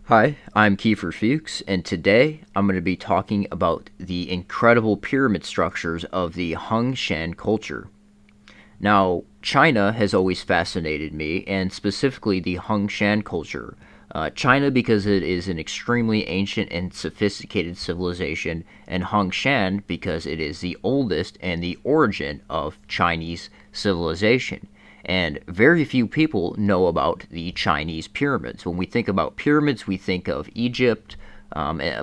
Hi, I'm Kiefer Fuchs, and today I'm going to be talking about the incredible pyramid structures of the Hongshan culture. Now, China has always fascinated me, and specifically the Hongshan culture. China, because it is an extremely ancient and sophisticated civilization, and Hongshan, because it is the oldest and the origin of Chinese civilization. And very few people know about the Chinese pyramids. When we think about pyramids, we think of Egypt,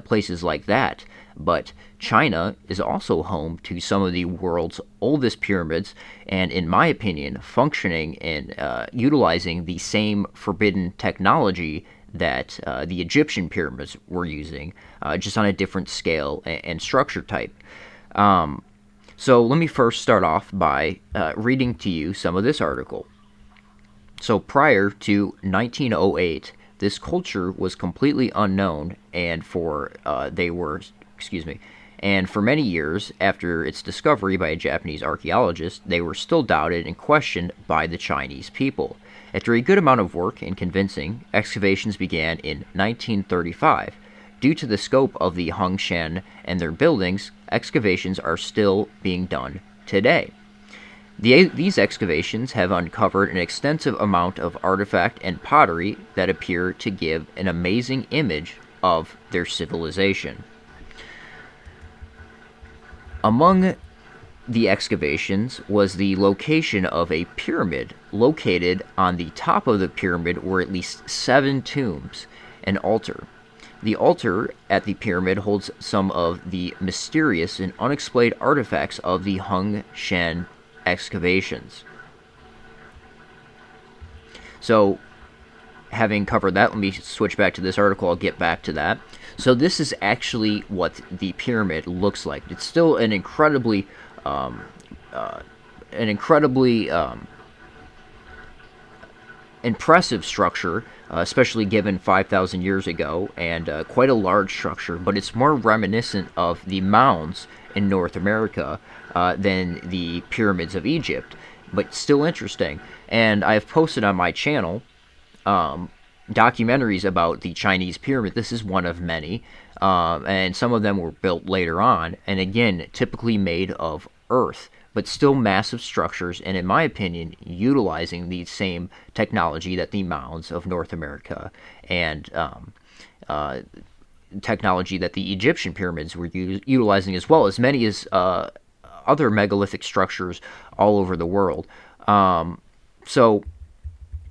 places like that. But China is also home to some of the world's oldest pyramids, and in my opinion, functioning and utilizing the same forbidden technology that the Egyptian pyramids were using, just on a different scale and structure type. So let me first start off by reading to you some of this article. So prior to 1908, this culture was completely unknown, and and for many years after its discovery by a Japanese archaeologist, they were still doubted and questioned by the Chinese people. After a good amount of work and convincing, excavations began in 1935. Due to the scope of the Hongshan and their buildings, excavations are still being done today. These excavations have uncovered an extensive amount of artifact and pottery that appear to give an amazing image of their civilization. Among the excavations was the location of a pyramid. Located on the top of the pyramid were at least seven tombs, an altar. The altar at the pyramid holds some of the mysterious and unexplained artifacts of the Hung Shan excavations. So, having covered that, let me switch back to this article. I'll get back to that. So, this is actually what the pyramid looks like. It's still um, an incredibly impressive structure, especially given 5,000 years ago, and quite a large structure, but it's more reminiscent of the mounds in North America than the pyramids of Egypt, but still interesting. And I've posted on my channel documentaries about the Chinese pyramid. This is one of many, and some of them were built later on, and again, typically made of earth, but still massive structures, and in my opinion, utilizing the same technology that the mounds of North America and uh, technology that the Egyptian pyramids were utilizing, as well as many as other megalithic structures all over the world. So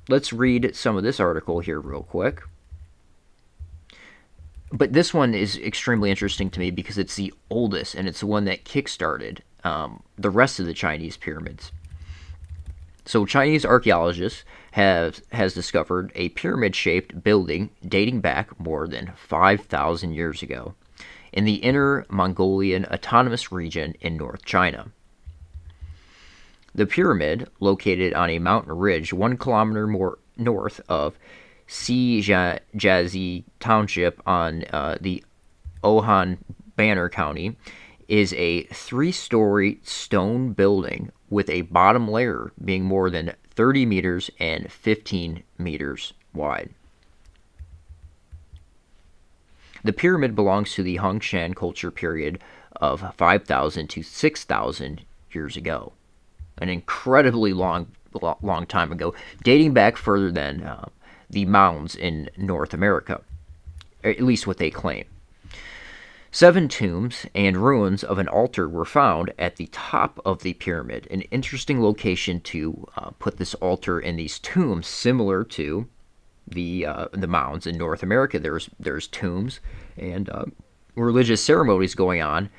let's read some of this article here real quick. But this one is extremely interesting to me because it's the oldest and it's the one that kickstarted the rest of the Chinese pyramids. So Chinese archaeologists has discovered a pyramid-shaped building dating back more than 5,000 years ago in the Inner Mongolian Autonomous Region in North China. The pyramid, located on a mountain ridge 1 kilometer more north of Shijiazhi Township on the Ohan Banner County, is a three-story stone building with a bottom layer being more than 30 meters and 15 meters wide. The pyramid belongs to the Hongshan culture period of 5,000 to 6,000 years ago, an incredibly long time ago, dating back further than the mounds in North America, or at least what they claim. Seven tombs and ruins of an altar were found at the top of the pyramid, an interesting location to put this altar in these tombs, similar to the mounds in North America. There's tombs and religious ceremonies going on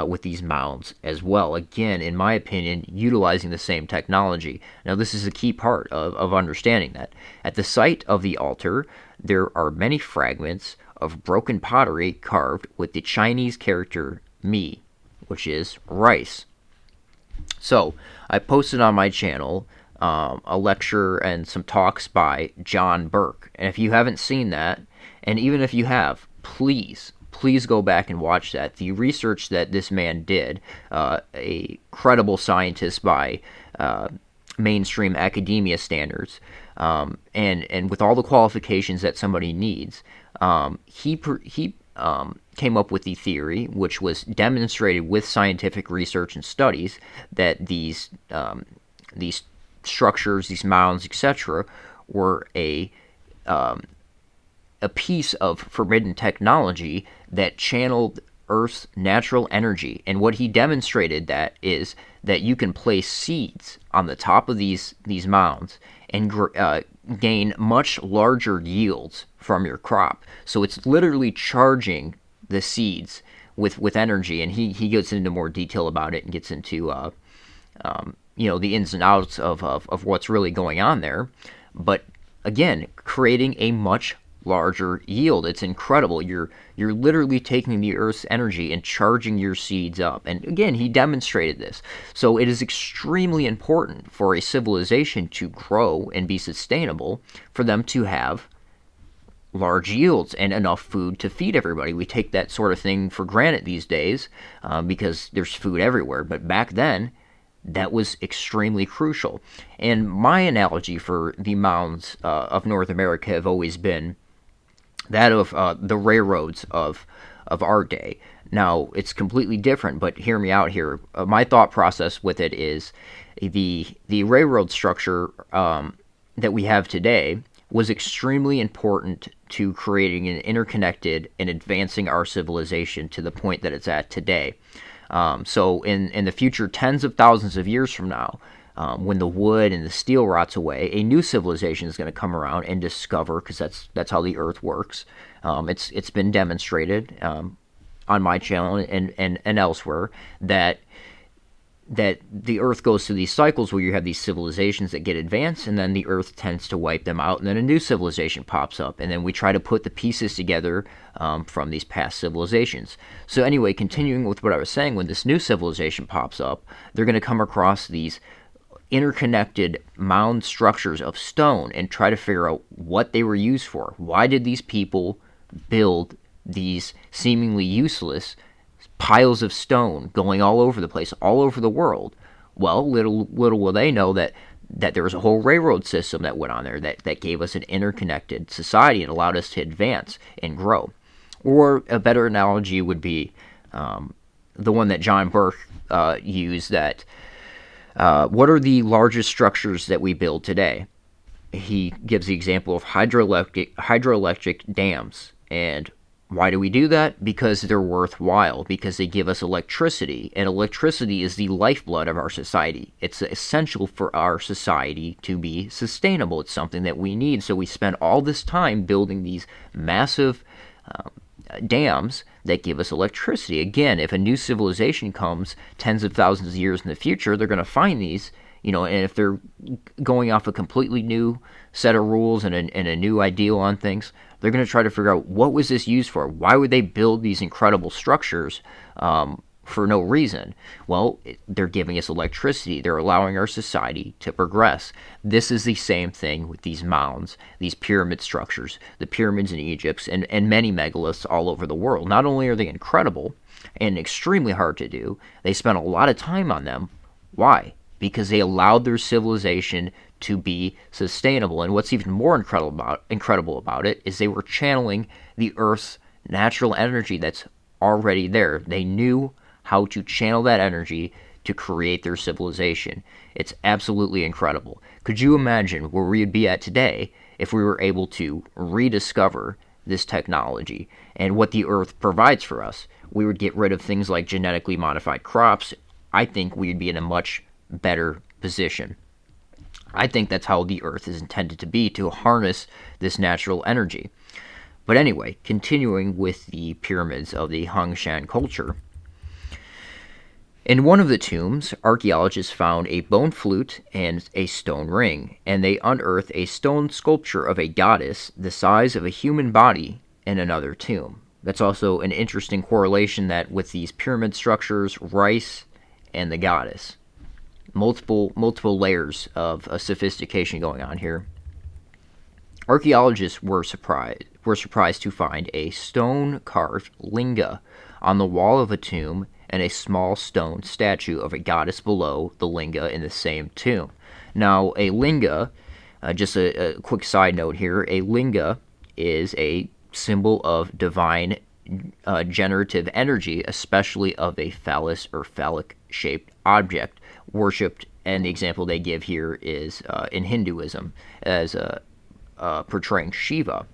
with these mounds as well. Again, in my opinion, utilizing the same technology. Now, this is a key part of understanding that. At the site of the altar, there are many fragments of broken pottery carved with the Chinese character Mi, which is rice. So, I posted on my channel a lecture and some talks by John Burke. And if you haven't seen that, and even if you have, please go back and watch that. The research that this man did, a credible scientist by mainstream academia standards, and with all the qualifications that somebody needs. He came up with the theory, which was demonstrated with scientific research and studies, that these structures, these mounds, etc., were a piece of forbidden technology that channeled Earth's natural energy. And what he demonstrated that is that you can place seeds on the top of these mounds and gain much larger yields from your crop. So it's literally charging the seeds with energy. And he gets into more detail about it and gets into the ins and outs of what's really going on there. But again, creating a much larger yield. It's incredible. You're literally taking the Earth's energy and charging your seeds up. And again, he demonstrated this. So it is extremely important for a civilization to grow and be sustainable, for them to have large yields and enough food to feed everybody. We take that sort of thing for granted these days because there's food everywhere. But back then, that was extremely crucial. And my analogy for the mounds of North America have always been that of the railroads of our day. Now, it's completely different, but hear me out here. My thought process with it is the railroad structure that we have today was extremely important to creating an interconnected and advancing our civilization to the point that it's at today. So in the future, tens of thousands of years from now, when the wood and the steel rots away, a new civilization is going to come around and discover, because that's how the Earth works. It's been demonstrated on my channel and elsewhere that the Earth goes through these cycles where you have these civilizations that get advanced, and then the Earth tends to wipe them out, and then a new civilization pops up, and then we try to put the pieces together from these past civilizations. So anyway, continuing with what I was saying, when this new civilization pops up, they're going to come across these interconnected mound structures of stone and try to figure out what they were used for. Why did these people build these seemingly useless piles of stone going all over the place, all over the world? Well, little will they know that there was a whole railroad system that went on there that gave us an interconnected society and allowed us to advance and grow. Or a better analogy would be the one that John Burke used, that what are the largest structures that we build today? He gives the example of hydroelectric dams. And why do we do that? Because they're worthwhile, because they give us electricity, and electricity is the lifeblood of our society. It's essential for our society to be sustainable. It's something that we need, so we spend all this time building these massive dams that give us electricity. Again, if a new civilization comes tens of thousands of years in the future, they're going to find these, and if they're going off a completely new set of rules and a new ideal on things, they're going to try to figure out, what was this used for? Why would they build these incredible structures for no reason? Well, they're giving us electricity. They're allowing our society to progress. This is the same thing with these mounds, these pyramid structures, the pyramids in Egypt, and many megaliths all over the world. Not only are they incredible and extremely hard to do, they spent a lot of time on them. Why? Because they allowed their civilization to be sustainable. And what's even more incredible about it is they were channeling the Earth's natural energy that's already there. They knew how to channel that energy to create their civilization. It's absolutely incredible. Could you imagine where we would be at today if we were able to rediscover this technology and what the Earth provides for us? We would get rid of things like genetically modified crops. I think we'd be in a much better position. I think that's how the Earth is intended to be, to harness this natural energy. But anyway, continuing with the pyramids of the Hongshan culture. In one of the tombs, archaeologists found a bone flute and a stone ring, and they unearthed a stone sculpture of a goddess the size of a human body in another tomb. That's also an interesting correlation, that with these pyramid structures, rice and the goddess. Multiple layers of sophistication going on here. Archaeologists were surprised to find a stone-carved linga on the wall of a tomb and a small stone statue of a goddess below the linga in the same tomb. Now, a linga Just a quick side note here: a linga is a symbol of divine generative energy, especially of a phallus or phallic shaped object worshipped. And the example they give here is in Hinduism as portraying Shiva.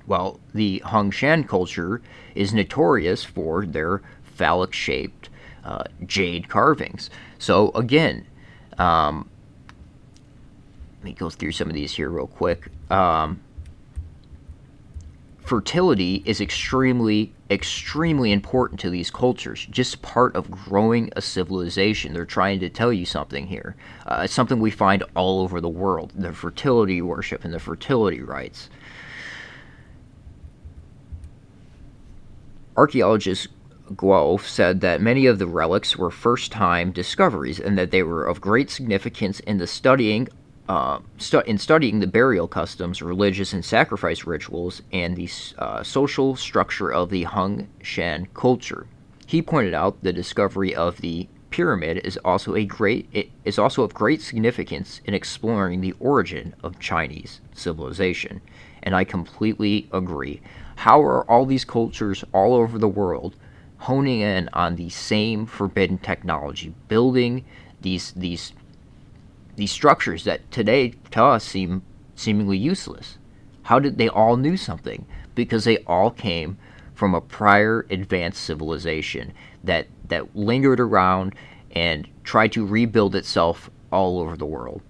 Well, the Hongshan culture is notorious for their phallic shaped jade carvings. So, again, let me go through some of these here real quick. Fertility is extremely important to these cultures, just part of growing a civilization. They're trying to tell you something here. It's something we find all over the world, the fertility worship and the fertility rites. Archaeologist Guo said that many of the relics were first-time discoveries and that they were of great significance in the studying the burial customs, religious and sacrifice rituals, and the social structure of the Hongshan culture. He pointed out the discovery of the pyramid is also of great significance in exploring the origin of Chinese civilization, and I completely agree. How are all these cultures all over the world honing in on the same forbidden technology, building these structures that today to us seem seemingly useless? How did they all knew something? Because they all came from a prior advanced civilization that lingered around and tried to rebuild itself all over the world.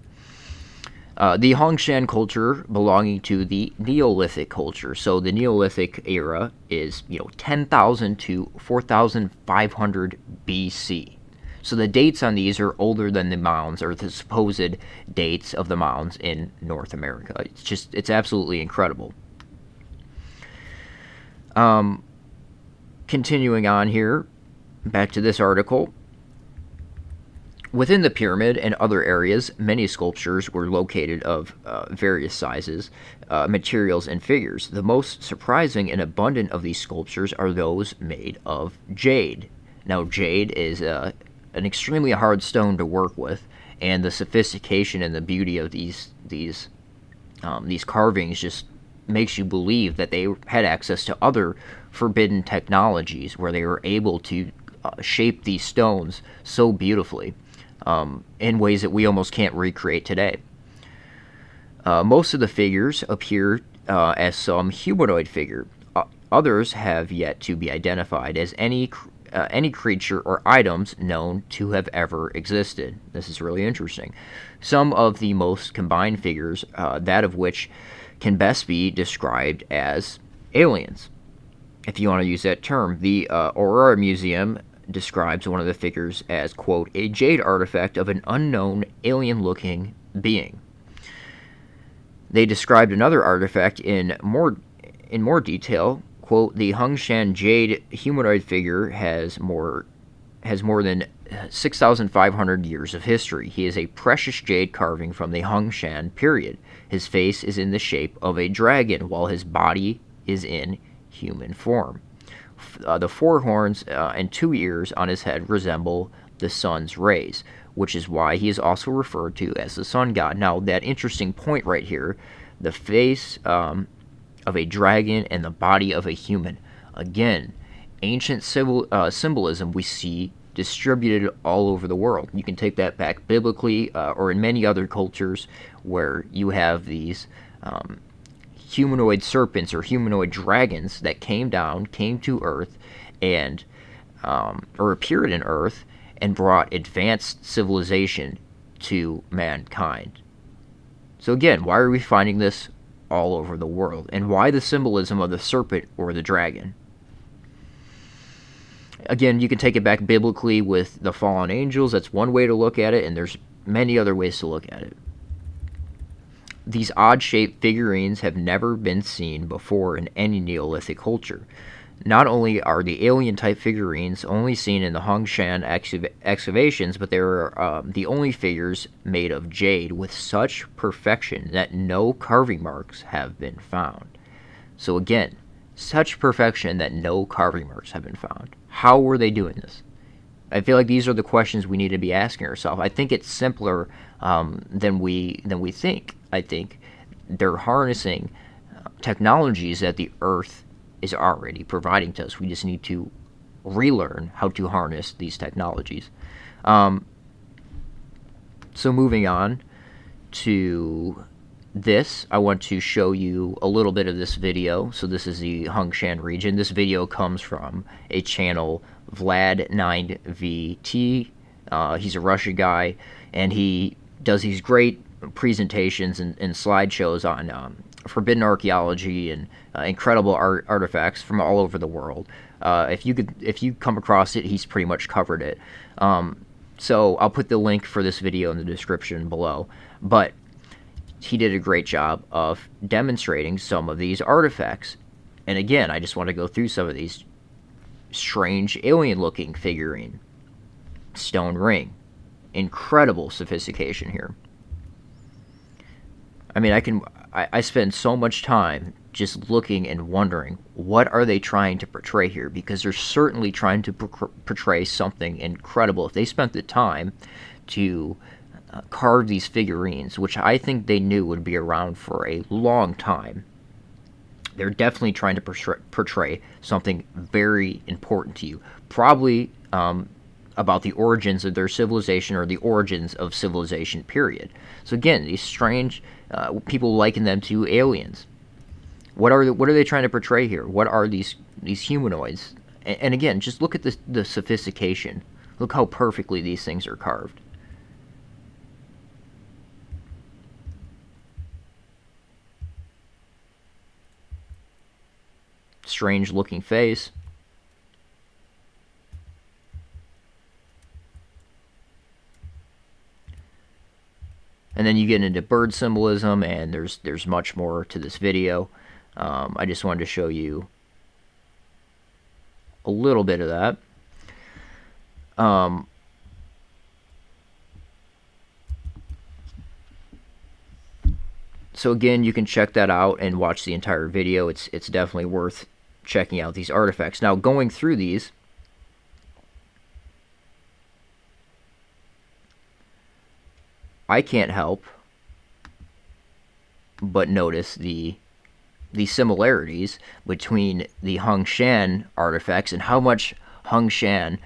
The Hongshan culture belonging to the Neolithic culture. So the Neolithic era is 10,000 to 4,500 BC. So the dates on these are older than the mounds, or the supposed dates of the mounds in North America. It's absolutely incredible. Continuing on here, back to this article. Within the pyramid and other areas, many sculptures were located of various sizes, materials, and figures. The most surprising and abundant of these sculptures are those made of jade. Now, jade is an extremely hard stone to work with, and the sophistication and the beauty of these carvings just makes you believe that they had access to other forbidden technologies where they were able to shape these stones so beautifully in ways that we almost can't recreate today. Most of the figures appear as some humanoid figure. Others have yet to be identified as any creature or items known to have ever existed. This is really interesting. Some of the most combined figures, that of which can best be described as aliens, if you want to use that term. The Aurora Museum describes one of the figures as, quote, a jade artifact of an unknown alien-looking being. They described another artifact in more detail. Quote, the Hongshan jade humanoid figure has more than 6,500 years of history. He is a precious jade carving from the Hongshan period. His face is in the shape of a dragon, while his body is in human form. The four horns and 2 ears on his head resemble the sun's rays, which is why he is also referred to as the sun god. Now, that interesting point right here, the face of a dragon and the body of a human. Again, ancient symbolism we see distributed all over the world. You can take that back biblically or in many other cultures where you have these humanoid serpents or humanoid dragons that came to Earth and or appeared in Earth and brought advanced civilization to mankind. So again, why are we finding this all over the world? And why the symbolism of the serpent or the dragon? Again, you can take it back biblically with the fallen angels. That's one way to look at it, and there's many other ways to look at it. These odd-shaped figurines have never been seen before in any Neolithic culture. Not only are the alien-type figurines only seen in the Hongshan excavations, but they are the only figures made of jade with such perfection that no carving marks have been found. So again, such perfection that no carving marks have been found. How were they doing this? I feel like these are the questions we need to be asking ourselves. I think it's simpler than we think. I think they're harnessing technologies that the Earth is already providing to us. We just need to relearn how to harness these technologies. Um, so moving on to this, I want to show you a little bit of this video. So this is the Hongshan region. This video comes from a channel, Vlad9VT. He's a Russian guy, and he does these great presentations and slideshows on forbidden archaeology and incredible artifacts from all over the world. If you come across it, he's pretty much covered it. So I'll put the link for this video in the description below. But he did a great job of demonstrating some of these artifacts. And again, I just want to go through some of these. Strange alien-looking figurine. Stone ring. Incredible sophistication here. I mean, I spend so much time just looking and wondering, what are they trying to portray here? Because they're certainly trying to portray something incredible. If they spent the time to carve these figurines, which I think they knew would be around for a long time, they're definitely trying to portray something very important to you. Probably about the origins of their civilization, or the origins of civilization, period. So again, these strange people liken them to aliens. What are they trying to portray here? What are these humanoids? And again, just look at the sophistication. Look how perfectly these things are carved. Strange looking face. And then you get into bird symbolism, and there's much more to this video. I just wanted to show you a little bit of that. So again, you can check that out and watch the entire video. It's definitely worth checking out these artifacts. Now, going through these, I can't help but notice the similarities between the Hongshan artifacts and how much Hongshan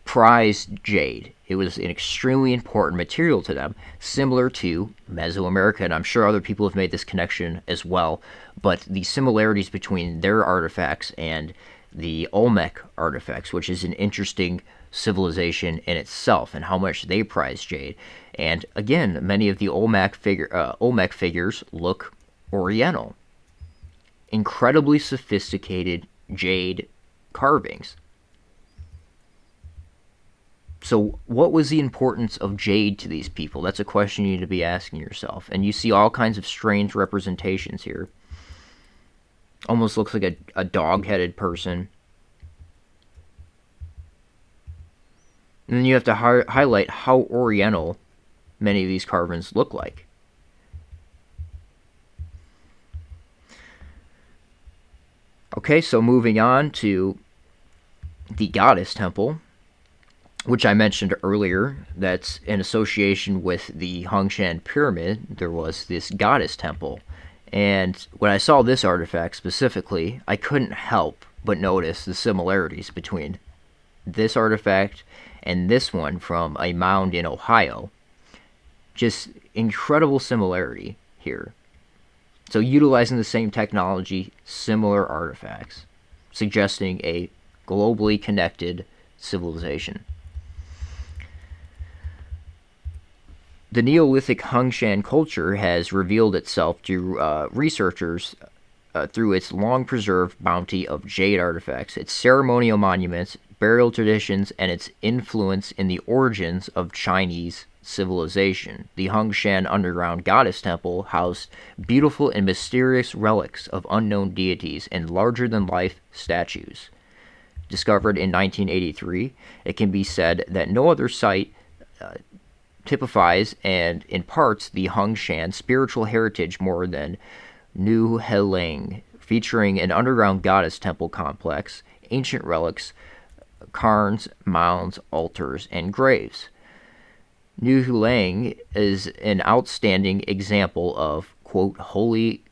prized jade. It was an extremely important material to them, similar to Mesoamerica, and I'm sure other people have made this connection as well, but the similarities between their artifacts and the Olmec artifacts, which is an interesting civilization in itself, and how much they prize jade. And again, many of the Olmec figures look Oriental. Incredibly sophisticated jade carvings. So what was the importance of jade to these people? That's a question you need to be asking yourself. And you see all kinds of strange representations here. Almost looks like a dog-headed person. And then you have to highlight how Oriental many of these carvings look like. Okay, so moving on to the goddess temple, which I mentioned earlier, that's in association with the Hongshan pyramid. There was this goddess temple. And when I saw this artifact specifically, I couldn't help but notice the similarities between this artifact and this one from a mound in Ohio. Just incredible similarity here. So utilizing the same technology, similar artifacts, suggesting a globally connected civilization. The Neolithic Hongshan culture has revealed itself to researchers through its long-preserved bounty of jade artifacts, its ceremonial monuments, burial traditions, and its influence in the origins of Chinese civilization. The Hongshan Underground Goddess Temple housed beautiful and mysterious relics of unknown deities and larger-than-life statues. Discovered in 1983, it can be said that no other site typifies and imparts the Hongshan spiritual heritage more than New Heling, featuring an underground goddess temple complex, ancient relics, cairns, mounds, altars, and graves. New Heling is an outstanding example of quote, holy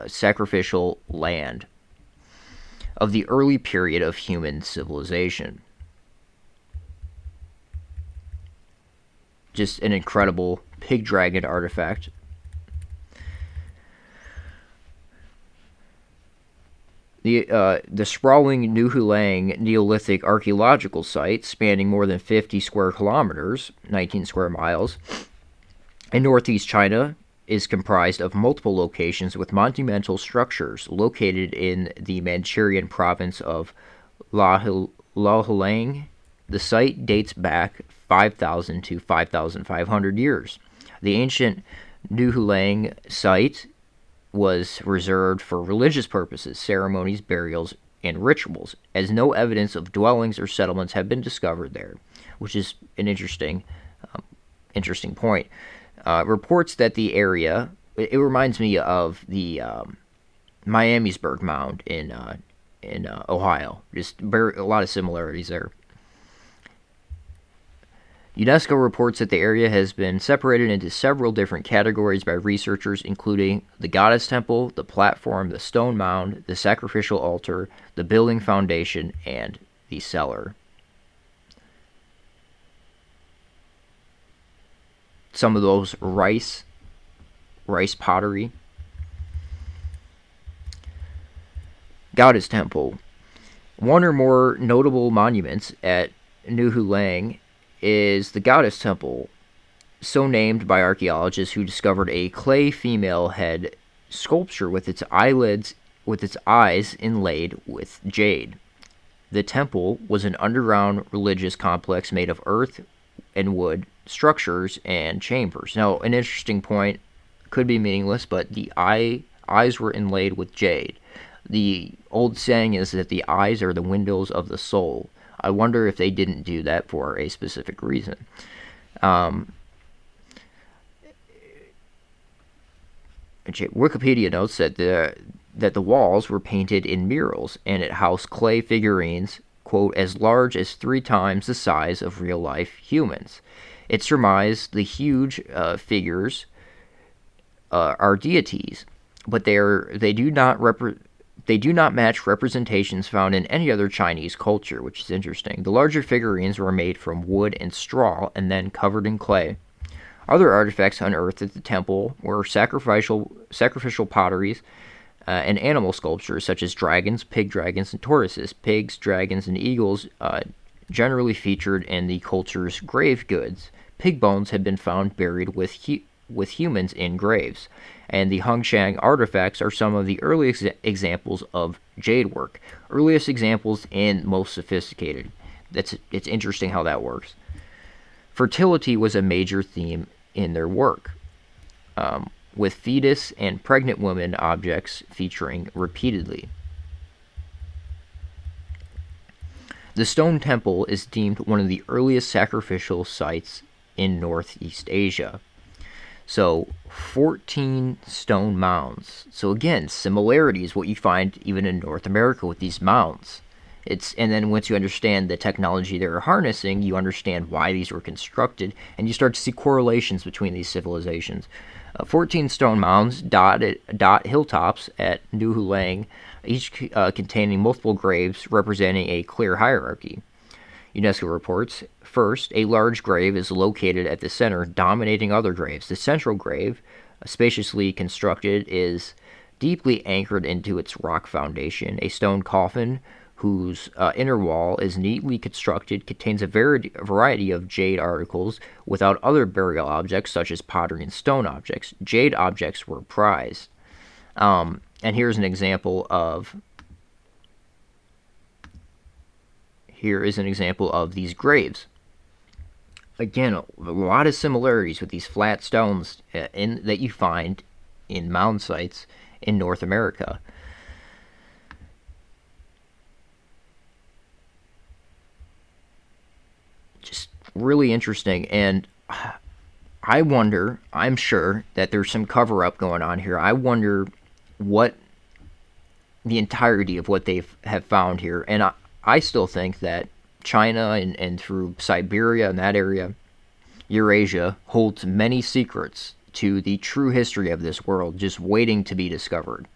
sacrificial land of the early period of human civilization. Just an incredible pig dragon artifact. The sprawling Nuhulang Neolithic archaeological site, spanning more than 50 square kilometers, 19 square miles, in northeast China, is comprised of multiple locations with monumental structures located in the Manchurian province of Laohulang. The site dates back 5,000 to 5,500 years. The ancient Nuhulang site was reserved for religious purposes, ceremonies, burials, and rituals, as no evidence of dwellings or settlements have been discovered there, which is an interesting point. Reports that the area, it reminds me of the Miamisburg Mound in Ohio. Just a lot of similarities there. UNESCO reports that the area has been separated into several different categories by researchers, including the goddess temple, the platform, the stone mound, the sacrificial altar, the building foundation, and the cellar. Some of those rice pottery. Goddess temple. One or more notable monuments at Nuhulang is the Goddess Temple, so named by archaeologists who discovered a clay female head sculpture with its eyes inlaid with jade. The temple was an underground religious complex made of earth and wood structures and chambers. Now, an interesting point, could be meaningless, but the eyes were inlaid with jade. The old saying is that the eyes are the windows of the soul. I wonder if they didn't do that for a specific reason. Wikipedia notes that the walls were painted in murals, and it housed clay figurines, quote, as large as 3 times the size of real-life humans. It's surmised the huge figures are deities, but they do not match representations found in any other Chinese culture, which is interesting. The larger figurines were made from wood and straw and then covered in clay. Other artifacts unearthed at the temple were sacrificial potteries and animal sculptures such as dragons, pig dragons, and tortoises. Pigs, dragons, and eagles generally featured in the culture's grave goods. Pig bones had been found buried with humans in graves. And the Hongshan artifacts are some of the earliest examples of jade work. Earliest examples and most sophisticated. It's interesting how that works. Fertility was a major theme in their work, with fetus and pregnant women objects featuring repeatedly. The stone temple is deemed one of the earliest sacrificial sites in Northeast Asia. So, 14 stone mounds. So again, similarities, what you find even in North America with these mounds. And then once you understand the technology they're harnessing, you understand why these were constructed, and you start to see correlations between these civilizations. 14 stone mounds dot hilltops at Nuhulang, each containing multiple graves representing a clear hierarchy. UNESCO reports, first, a large grave is located at the center, dominating other graves. The central grave, spaciously constructed, is deeply anchored into its rock foundation. A stone coffin, whose inner wall is neatly constructed, contains a variety of jade articles without other burial objects, such as pottery and stone objects. Jade objects were prized. And here's an example of... Here is an example of these graves. Again, a lot of similarities with these flat stones that you find in mound sites in North America. Just really interesting, and I'm sure that there's some cover-up going on here. I wonder what the entirety of what they have found here, and I still think that China and through Siberia and that area, Eurasia, holds many secrets to the true history of this world, just waiting to be discovered.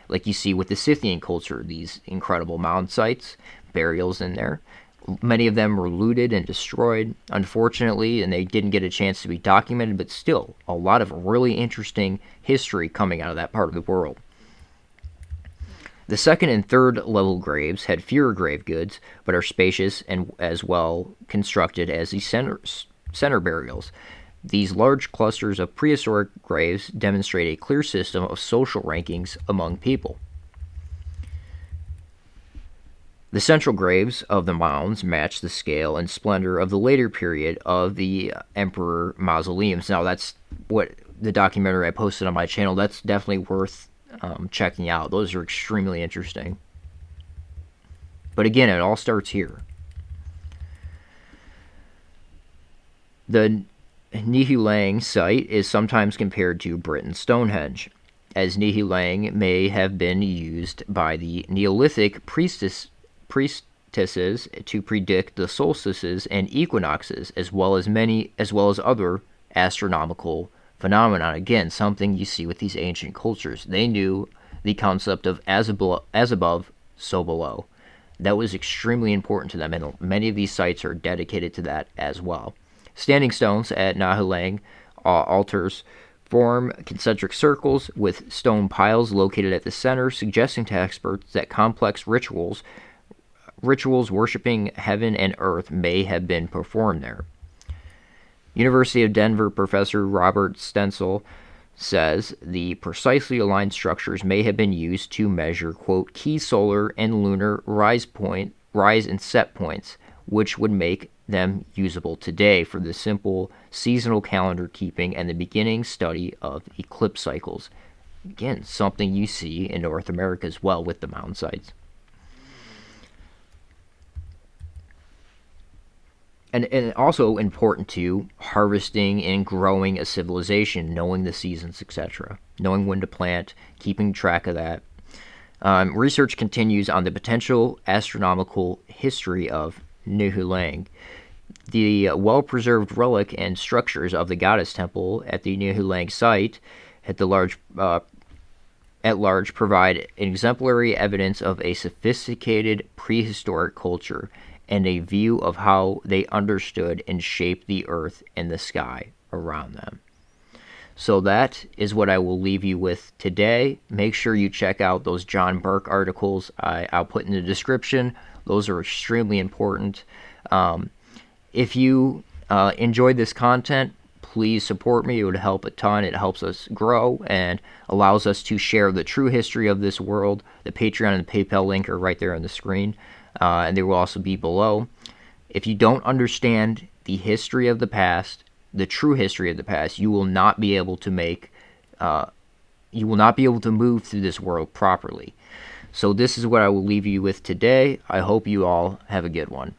Like you see with the Scythian culture, these incredible mound sites, burials in there. Many of them were looted and destroyed, unfortunately, and they didn't get a chance to be documented, but still, a lot of really interesting history coming out of that part of the world. The second and third level graves had fewer grave goods, but are spacious and as well constructed as the center burials. These large clusters of prehistoric graves demonstrate a clear system of social rankings among people. The central graves of the mounds match the scale and splendor of the later period of the emperor mausoleums. Now, that's what the documentary I posted on my channel, that's definitely worth checking out. Those are extremely interesting. But again, it all starts here. The Nihulang site is sometimes compared to Britain's Stonehenge, as Nihulang may have been used by the Neolithic priestesses to predict the solstices and equinoxes, as well as other astronomical phenomena. Again, something you see with these ancient cultures. They knew the concept of as above, so below. That was extremely important to them, and many of these sites are dedicated to that as well. Standing stones at Nihulang altars form concentric circles with stone piles located at the center, suggesting to experts that complex rituals worshiping heaven and earth may have been performed there. University of Denver professor Robert Stenzel says the precisely aligned structures may have been used to measure, quote, key solar and lunar rise and set points, which would make them usable today for the simple seasonal calendar keeping and the beginning study of eclipse cycles. Again, something you see in North America as well with the mound sites. And also important to harvesting and growing a civilization, knowing the seasons, etc., knowing when to plant, keeping track of that. Research continues on the potential astronomical history of Nihulang. The well-preserved relic and structures of the goddess temple at the Nihulang site at large provide exemplary evidence of a sophisticated prehistoric culture and a view of how they understood and shaped the earth and the sky around them. So that is what I will leave you with today. Make sure you check out those John Burke articles I'll put in the description. Those are extremely important. If you enjoyed this content, please support me. It would help a ton. It helps us grow and allows us to share the true history of this world. The Patreon and the PayPal link are right there on the screen, and they will also be below. If you don't understand the history of the past, the true history of the past, you will not be able to move through this world properly. So this is what I will leave you with today. I hope you all have a good one.